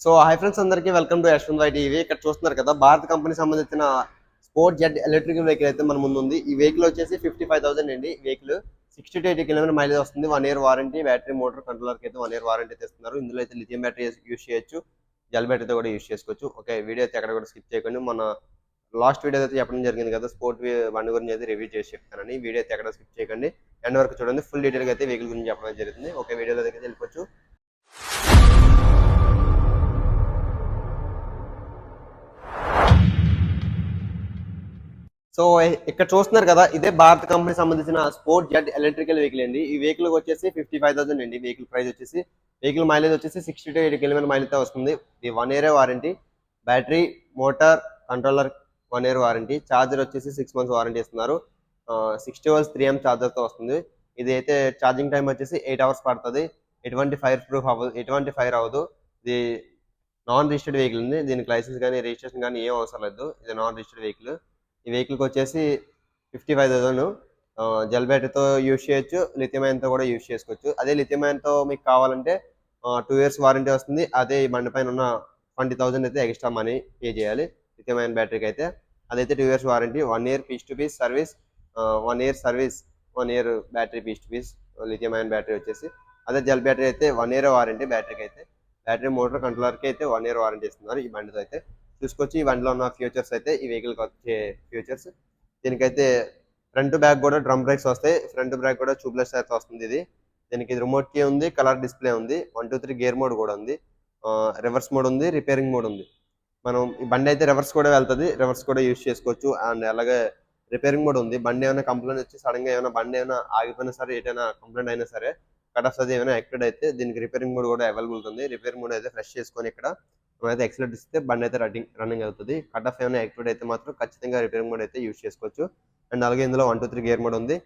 So hi friends అందరికీ welcome to Yashwant Y TV. ఇక్కడ చూస్తున్నారు కదా, భారత్ కంపెనీ సంబంధించిన స్పోర్ట్ జెట్ ఎలక్ట్రికల్ వెహికల్ అయితే మన ముందు ఉంది. ఈ వెహికల్ వచ్చేసి 55,000 అండి. ఈ వెహికల్ 60 to 80 కిలోమీటర్ మైలేజ్ వస్తుంది. 1 year వారంటీ, బ్యాటరీ, మోటార్, కంట్రోలర్కి అయితే 1 year వారంటీ అయితే ఇస్తున్నారు. ఇందులో అయితే లిథియం బ్యాటరీ యూస్ చేయొచ్చు, జెల్ బ్యాటరీతో కూడా యూస్ చేసుకోవచ్చు. ఓకే, వీడియో అయితే ఎక్కడ కూడా స్కిప్ చేయకండి. మన లాస్ట్ వీడియో అయితే చెప్పడం జరిగింది కదా, స్పోర్ట్ బండి గురించి అయితే రివ్యూ చేసి చెప్తానని. వీడియో అయితే ఎక్కడ స్కిప్ చేయకండి, ఎండ్ వరకు చూడండి. ఫుల్ డీటెయిల్గా అయితే వెహికల్ గురించి చెప్పడం జరుగుతుంది. ఓకే, వీడియోలో అయితే వెళ్ళిపోవచ్చు. సో ఇక్కడ చూస్తున్నారు కదా, ఇదే భారత్ కంపెనీ సంబంధించిన స్పోర్ట్ జెట్ ఎలక్ట్రికల్ వెహికల్ అండి. ఈ వెహికల్ వచ్చేసి 55,000 అండి. వెహికల్ ప్రైస్ వచ్చేసి, వెహికల్ మైలేజ్ వచ్చేసి 60 to 80 కిలోమీటర్ మైలేజ్ వస్తుంది. ఇది 1 year warranty, battery, motor, controller 1 year warranty, charger వచ్చేసి 6 months వారంటీ ఇస్తున్నారు. 60 volts 3 amp ఛార్జర్ తో వస్తుంది. ఇది అయితే ఛార్జింగ్ టైం వచ్చేసి 8 hours పడుతుంది. ఎటువంటి ఫైర్ ప్రూఫ్ అవ్వదు, ఎటువంటి ఫైర్ అవ్వదు. ఇది నాన్ రిజిస్టర్డ్ వెహికల్ ఉంది. దీనికి లైసెన్స్ కానీ రిజిస్ట్రేషన్ కానీ ఏం అవసరం లేదు. ఇది నాన్ రిజిస్టర్డ్ వెహికల్. ఈ వెహికల్కి వచ్చేసి 55,000. జెల్ బ్యాటరీతో యూజ్ చేయొచ్చు, లిథియం అయాన్తో కూడా యూజ్ చేసుకోవచ్చు. అదే లిథియం అయాన్తో మీకు కావాలంటే 2 years వారంటీ వస్తుంది. అదే ఈ బండి పైన ఉన్న 20,000 అయితే ఎక్స్ట్రా మనీ పే చేయాలి లిథియం అయాన్ బ్యాటరీకి అయితే. అదైతే 2 years warranty, 1 year piece to piece service, 1 year service, 1 year battery piece to piece lithium ion battery వచ్చేసి. అదే జెల్ బ్యాటరీ అయితే 1 year వారంటీ బ్యాటరీకి అయితే. బ్యాటరీ, మోటార్, కంట్రోలర్కి అయితే 1 year వారంటీ ఇస్తున్నారు ఈ బండితో అయితే. చూసుకోవచ్చు ఈ బండిలో ఉన్న ఫ్యూచర్స్ అయితే, ఈ వెహికల్కి వచ్చే ఫ్యూచర్స్. దీనికైతే ఫ్రంట్ బ్యాక్ కూడా డ్రమ్ బ్రేక్స్ వస్తాయి, ఫ్రంట్ బ్రేక్ కూడా ట్యూబ్లెస్ అయితే వస్తుంది. ఇది దీనికి రిమోట్ కీ ఉంది, కలర్ డిస్ప్లే ఉంది, 1 2 3 గేర్ మోడ్ కూడా ఉంది, రివర్స్ మోడ్ ఉంది, రిపేరింగ్ మోడ్ ఉంది. మనం ఈ బండి అయితే రివర్స్ కూడా వెళ్తుంది, రివర్స్ కూడా యూజ్ చేసుకోవచ్చు. అండ్ అలాగే రిపేరింగ్ మోడ్ ఉంది. బండి ఏమైనా కంప్లైంట్ వచ్చి సడన్ గా ఏమైనా బండి ఏమైనా ఆగిపోయినా సరే, ఏదైనా కంప్లైంట్ అయినా సరే, కట్ ఆఫ్ అది ఏమైనా యాక్టివేట్ అయితే దీనికి రిపేరింగ్ మోడ్ కూడా అవైలబుల్ ఉంది. రిపేరింగ్ మోడ్ అయితే ఫ్రెష్ చేసుకొని ఇక్కడ అయితే ఎక్సలెంట్ ఇస్తే బండి అయితే రన్నింగ్ అవుతుంది. కట్ ఆఫ్ ఏమైనా యాక్టివేట్ అయితే మాత్రం ఖచ్చితంగా రిపేరింగ్ మోడ్ అయితే యూజ్ చేసుకోవచ్చు. అండ్ అలాగే ఇందులో 1 2 3 గేర్ మోడ్ ఉంది.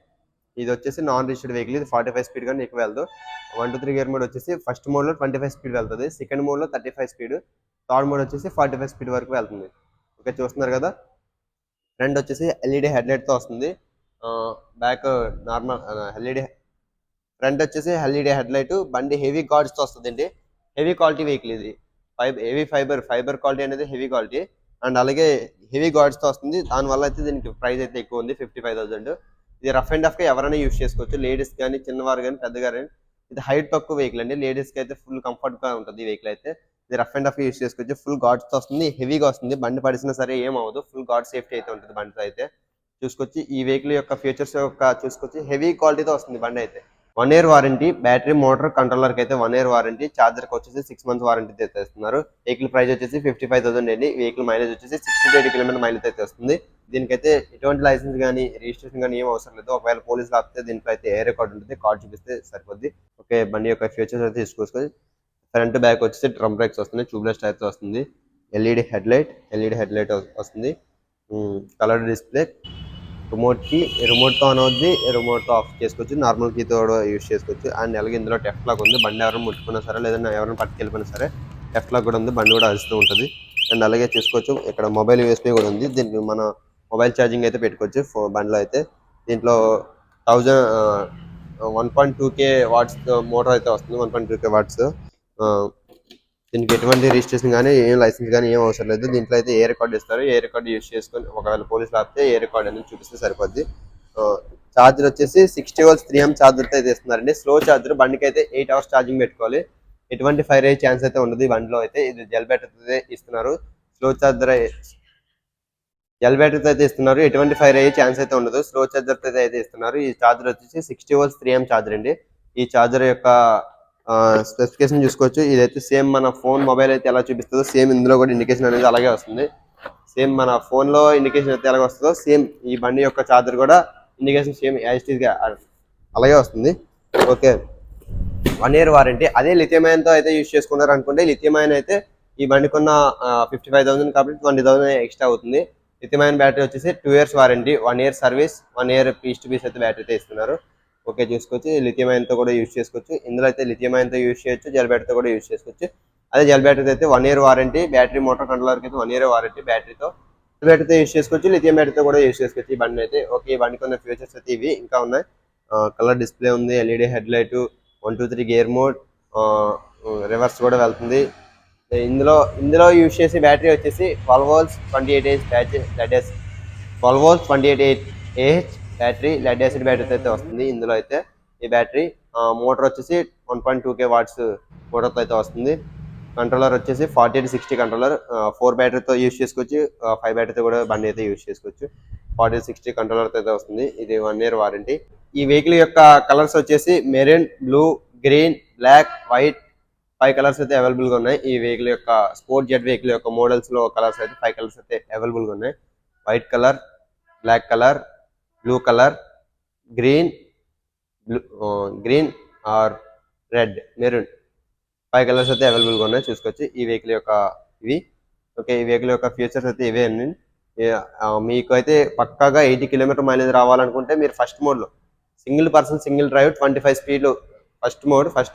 ఇది వచ్చేసి నాన్ రిజిస్టర్డ్ వెహికల్. ఇది 45 స్పీడ్ కానీ ఎక్కువ వెళ్దు. 1 2 3 గేర్ మోడ్ వచ్చేసి ఫస్ట్ మోడ్ లో 25 స్పీడ్ వెళ్తుంది, సెకండ్ మోడ్ లో 35 స్పీడ్, థర్డ్ మోడ్ వచ్చేసి 45 స్పీడ్ వరకు వెళ్తుంది. ఓకే, చూస్తున్నారు కదా. ఫ్రంట్ వచ్చేసి ఎల్ఈడి హెడ్ లైట్ తో వస్తుంది. బ్యాక్ నార్మల్ ఎల్ఈడి, ఫ్రంట్ వచ్చేసి ఎల్ఈడి హెడ్ లైట్. బండి హెవీ గార్డ్స్ తో వస్తుంది అండి. హెవీ క్వాలిటీ వెహికల్ ఇది. హెవీ ఫైబర్ క్వాలిటీ అనేది హెవీ క్వాలిటీ. అండ్ అలాగే హెవీ గార్డ్స్ తో వస్తుంది. దానివల్ల అయితే దీనికి ప్రైస్ అయితే ఎక్కువ ఉంది, 55,000. ఇది రఫ్ అండ్ టఫ్ గా ఎవరైనా యూజ్ చేసుకోవచ్చు, లేడీస్ కానీ, చిన్నవారు కానీ, పెద్దగారు కానీ. ఇది హైట్ తక్కువ వెహికల్ అండి, లేడీస్ కి అయితే ఫుల్ కంఫర్ట్ గా ఉంటుంది ఈ వెహికల్ అయితే. ఇది రఫ్ అండ్ టఫ్ యూజ్ చేసుకోవచ్చు. ఫుల్ గార్డ్స్ తో వస్తుంది, హెవీగా వస్తుంది. బండి పడిసినా సరే ఏం అవ్వదు, ఫుల్ గార్డ్ సేఫ్టీ అయితే ఉంటుంది బండితో అయితే. చూసుకొచ్చి ఈ వెహికల్ యొక్క ఫీచర్స్ యొక్క చూసుకొచ్చి హెవీ క్వాలిటీతో వస్తుంది బండి అయితే. 1 year వారంటీ, బ్యాటరీ, మోటార్, కంట్రోలర్కి అయితే 1 year వారంటీ, ఛార్జర్కి వచ్చేసి 6 months వారంటీ అయితే ఇస్తున్నారు. వెహికల్ ప్రైస్ వచ్చేసి 55,000 అండి. వెహికల్ మైలేజ్ వచ్చేసి 60 to 80 కిలోమీటర్ మైలేజ్ అయితే వస్తుంది. దీనికైతే ఎటువంటి లైసెన్స్ కానీ రిజిస్ట్రేషన్ కానీ ఏం అవసరం లేదు. ఒకవేళ పోలీసులు ఆపితే దీంట్లో అయితే ఏ రికార్డ్ ఉంటుంది, కార్డ్ చూపిస్తే సరిపోద్ది. ఓకే, బండి యొక్క ఫీచర్స్ అయితే తీసుకోవచ్చు. ఫ్రంట్ బ్యాక్ వచ్చేసి డ్రమ్ బ్రేక్స్ వస్తుంది, ట్యూబ్లెస్ టైర్స్ వస్తుంది, ఎల్ఈడి హెడ్ లైట్ వస్తుంది, కలర్ డిస్ప్లే, రిమోట్ తో ఆన్ అవుద్ది, రిమోట్ తో ఆఫ్ చేసుకోవచ్చు, నార్మల్ కీతో కూడా యూజ్ చేసుకోవచ్చు. అండ్ అలాగే ఇందులో టెఫ్ లాక్ ఉంది. బండి ఎవరైనా ముట్టుకున్నా సరే, లేదంటే ఎవరైనా పట్టుకెళ్ళిపోయినా సరే టెఫ్ లాక్ కూడా ఉంది, బండి కూడా అరుస్తూ ఉంటుంది. అండ్ అలాగే చూసుకోవచ్చు ఇక్కడ మొబైల్ యూఎస్బీ కూడా ఉంది. దీనికి మన మొబైల్ ఛార్జింగ్ అయితే పెట్టుకోవచ్చు బండిలో అయితే. దీంట్లో 1.2K వాట్స్ మోటార్ అయితే వస్తుంది, 1.2K వాట్స్. దీనికి ఎటువంటి రిజిస్ట్రేషన్ కానీ ఏం లైసెన్స్ కానీ ఏం అవసరం లేదు. దీంట్లో అయితే ఏ రికార్డ్ ఇస్తారు, ఏ రికార్డ్ యూజ్ చేసుకొని ఒకవేళ పోలీసులు ఆపితే ఏ రికార్డ్ అనేది చూపిస్తే సరిపోద్ది. ఛార్జర్ వచ్చేసి 60 volts 3 amp ఛార్జర్ అయితే ఇస్తున్నారండి. Slow charger. బండికి అయితే 8 hours ఛార్జింగ్ పెట్టుకోవాలి. ఎటువంటి ఫైర్ అయ్యే ఛాన్స్ అయితే ఉండదు ఈ బండిలో అయితే. ఇది జెల్ బ్యాటరీతో ఇస్తున్నారు. స్లో ఛార్జర్, జెల్ బ్యాటరీతో అయితే ఇస్తున్నారు. ఎటువంటి ఫైర్ అయ్యే ఛాన్స్ అయితే ఉండదు, స్లో ఛార్జర్ అయితే ఇస్తున్నారు. ఈ ఛార్జర్ వచ్చేసి 60 volts 3 amp ఛార్జర్ అండి. ఈ ఛార్జర్ యొక్క స్పెసిఫికేషన్ చూసుకోవచ్చు. ఇదైతే సేమ్ మన ఫోన్ మొబైల్ అయితే ఎలా చూపిస్తుందో సేమ్ ఇందులో కూడా ఇండికేషన్ అనేది అలాగే వస్తుంది. సేమ్ మన ఫోన్ లో ఇండికేషన్ అయితే ఎలాగ వస్తుందో సేమ్ ఈ బండి యొక్క ఛార్జర్ కూడా ఇండికేషన్ సేమ్ యాజ్ గా అలాగే వస్తుంది. Okay, 1 year warranty. అదే లిథియం అయాన్ తో అయితే యూజ్ చేసుకున్నారు అనుకుంటే, లిథియం అయాన్ అయితే ఈ బండికున్న 55,000 కాబట్టి 20,000 ఎక్స్ట్రా అవుతుంది. లిథియం అయాన్ బ్యాటరీ వచ్చేసి 2 years warranty, 1 year service, 1 year piece to piece అయితే బ్యాటరీ అయితే ఇస్తున్నారు. ఓకే, చూసుకోవచ్చు. లిథియం అయాన్ తో కూడా యూజ్ చేసుకోవచ్చు. ఇందులో అయితే లిథియం అయాన్ తో యూజ్ చేయొచ్చు, జెల్ బ్యాటరీతో కూడా యూజ్ చేసుకోవచ్చు. అదే జెల్ బ్యాటరీ అయితే 1 year వారంటీ, బ్యాటరీ, మోటార్, కంట్రోలర్కి అయితే 1 year వారంటీ బ్యాటరీతో. బ్యాటరీతో యూజ్ చేసుకోవచ్చు, లిథియం బ్యాటరీతో కూడా యూజ్ చేసుకోవచ్చు ఈ బండి అయితే. ఓకే, ఈ బండికి ఉన్న ఫీచర్స్ అయితే ఇవి. ఇంకా ఉన్నాయి. కలర్ డిస్ప్లే ఉంది, LED head light, 1 2 3 gear mode, reverse కూడా వెళ్తుంది, ఇందులో ఇందులో యూజ్ చేసే బ్యాటరీ వచ్చేసి 12 volts 28 battery lead acid 12 volts 28 battery lead acid battery అయితే వస్తుంది ఇందులో అయితే ఈ బ్యాటరీ మోటార్ వచ్చేసి 1.2K వాట్స్ మోటార్తో అయితే వస్తుంది. కంట్రోలర్ వచ్చేసి 40-60 కంట్రోలర్ 4 బ్యాటరీతో యూజ్ చేసుకోవచ్చు, 5 బ్యాటరీతో కూడా బండి అయితే యూజ్ చేసుకోవచ్చు. 40-60 కంట్రోలర్తో అయితే వస్తుంది. ఇది 1 ఇయర్ వారంటీ. ఈ వెహికల్ యొక్క కలర్స్ వచ్చేసి maroon, blue, green, black, white 5 colours అయితే అవైలబుల్ గా ఉన్నాయి. ఈ వెహికల్ యొక్క స్పోర్ట్ జెట్ వెహికల్ యొక్క మోడల్స్ లో కలర్స్ అయితే 5 కలర్స్ అయితే అవైలబుల్ గా ఉన్నాయి. White colour, black colour, blue colour, green, green or red, maroon 5 colours అయితే అవైలబుల్ గా ఉన్నాయి. చూసుకోవచ్చు ఈ వెహికల్ యొక్క ఇవి. ఓకే, ఈ వెహికల్ యొక్క ఫీచర్స్ అయితే ఇవే అండి. మీకు అయితే పక్కాగా 80 కిలోమీటర్ మైలేజ్ రావాలనుకుంటే మీరు ఫస్ట్ మోడ్ లో single person single drive 25 speed first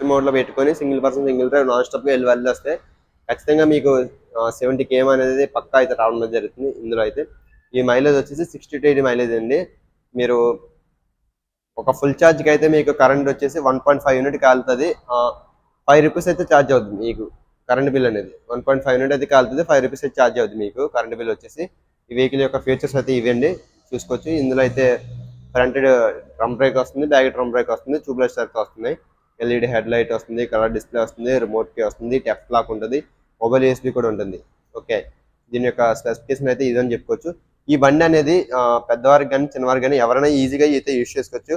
mode లో పెట్టుకొని single person single drive non stop గా వెళ్ళి వస్తే ఖచ్చితంగా మీకు 70 km అనేది పక్కా అయితే రావడం జరుగుతుంది. ఇందులో అయితే ఈ మైలేజ్ వచ్చేసి 60-80 మైలేజ్ అండి. మీరు ఒక ఫుల్ ఛార్జ్కి అయితే మీకు కరెంట్ వచ్చేసి 1.5 యూనిట్ కాలుతుంది. 5 రూపీస్ అయితే ఛార్జ్ అవుతుంది మీకు కరెంట్ బిల్ అనేది. 1.5 యూనిట్ అయితే కాలుతుంది, 5 రూపీస్ అయితే ఛార్జ్ అవుతుంది మీకు కరెంట్ బిల్ వచ్చేసి. ఈ వెహికల్ యొక్క ఫీచర్స్ అయితే ఇవ్వండి చూసుకోవచ్చు. ఇందులో అయితే ఫ్రంట్ డ్రమ్ బ్రేక్ వస్తుంది, బ్యాక్ డ్రమ్ బ్రేక్ వస్తుంది, ట్యూబ్లెస్ సర్క్ వస్తుంది, ఎల్ఈడి హెడ్ లైట్ వస్తుంది, కలర్ డిస్ప్లే వస్తుంది, రిమోట్ కి వస్తుంది, టెఫ్ లాక్ ఉంటుంది, మొబైల్ యూఎస్బీ కూడా ఉంటుంది. ఓకే, దీని యొక్క స్పెసిఫికేషన్ అయితే ఇదని చెప్పుకోవచ్చు. ఈ బండి అనేది పెద్దవారికి కానీ చిన్నవారికి కానీ ఎవరైనా ఈజీగా అయితే యూజ్ చేసుకోవచ్చు.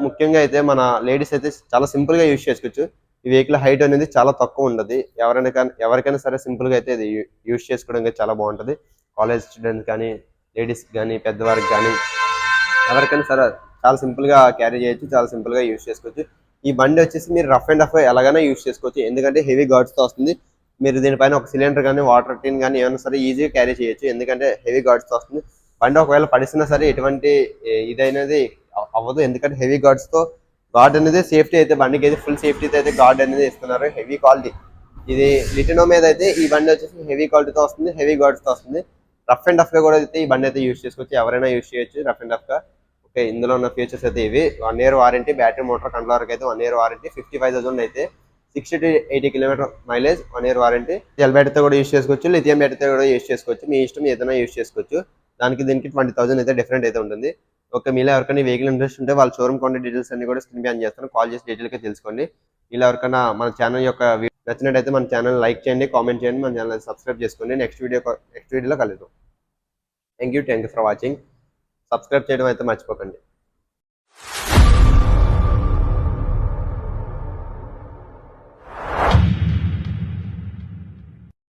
ముఖ్యంగా అయితే మన లేడీస్ అయితే చాలా సింపుల్ గా యూజ్ చేసుకోవచ్చు. ఈ వెహికల్ హైట్ అనేది చాలా తక్కువ ఉండదు. ఎవరికైనా సరే సింపుల్ గా అయితే ఇది యూజ్ చేసుకోవడానికి చాలా బాగుంటుంది. కాలేజ్ స్టూడెంట్స్ కానీ, లేడీస్ కానీ, పెద్దవారికి కానీ ఎవరికైనా సరే చాలా సింపుల్ గా క్యారీ చేయొచ్చు, చాలా సింపుల్ గా యూజ్ చేసుకోవచ్చు. ఈ బండి వచ్చేసి మీరు రఫ్ అండ్ రఫ్ ఎలాగైనా యూజ్ చేసుకోవచ్చు. ఎందుకంటే హెవీ గార్డ్స్ తో వస్తుంది. మీరు దీనిపైన ఒక సిలిండర్ కానీ, వాటర్ టిన్ కానీ ఏమైనా సరే ఈజీగా క్యారీ చేయొచ్చు. ఎందుకంటే హెవీ గార్డ్స్ తో వస్తుంది. బండి ఒకవేళ పడిసినా సరే ఎటువంటి ఇదైనది అవ్వదు. ఎందుకంటే హెవీ గార్డ్స్ తో గార్డ్ అనేది సేఫ్టీ అయితే బండికి అయితే ఫుల్ సేఫ్టీ అయితే గార్డ్ అనేది ఇస్తున్నారు. హెవీ క్వాలిటీ ఇది లిటినో మీద అయితే ఈ బండి వచ్చేసి హెవీ క్వాలిటీతో వస్తుంది, హెవీ గార్డ్స్ తో వస్తుంది. రఫ్ అండ్ రఫ్ గా కూడా అయితే ఈ బండి అయితే యూజ్ చేసుకోవచ్చు, ఎవరైనా యూజ్ చేయొచ్చు రఫ్ అండ్ రఫ్ గా. ఓకే, ఇందులో ఉన్న ఫీచర్స్ అయితే ఇవి. 1 year warranty, battery motor controller అయితే 1 ఇయర్ వారంటీ, 55,000 అయితే 60-80 kilometre mileage, 1 year warranty. Gel బ్యాటరీతో కూడా యూజ్ చేసుకోవచ్చు, లిథియం బ్యాటరీతో కూడా యూజ్ చేసుకోవచ్చు. మీ ఇష్టం ఏదైనా యూజ్ చేసుకోవచ్చు. దీనికి 20,000 అయితే డిఫరెంట్ అయితే ఉంటుంది. ఓకే, మీలో ఎవరికైనా వెహికల్ ఇంట్రెస్ట్ ఉంటే వాళ్ళ షోరూమ్ కాంటాక్ట్ డీటెయిల్స్ అన్ని కూడా స్క్రీన్ పై చేస్తాను, కాల్ చేసి డీటెయిల్గా తెలుసుకోండి. ఇలా ఎవరికైనా మన ఛానల్ యొక్క నచ్చినట్టయితే మన ఛానల్ లైక్ చేయండి, కామెంట్ చేయండి, మన ఛానల్ సబ్స్క్రైబ్ చేసుకోండి. నెక్స్ట్ వీడియోలో కలుద్దాం. Thank you for watching. Subscribe చేయడం అయితే మర్చిపోకండి.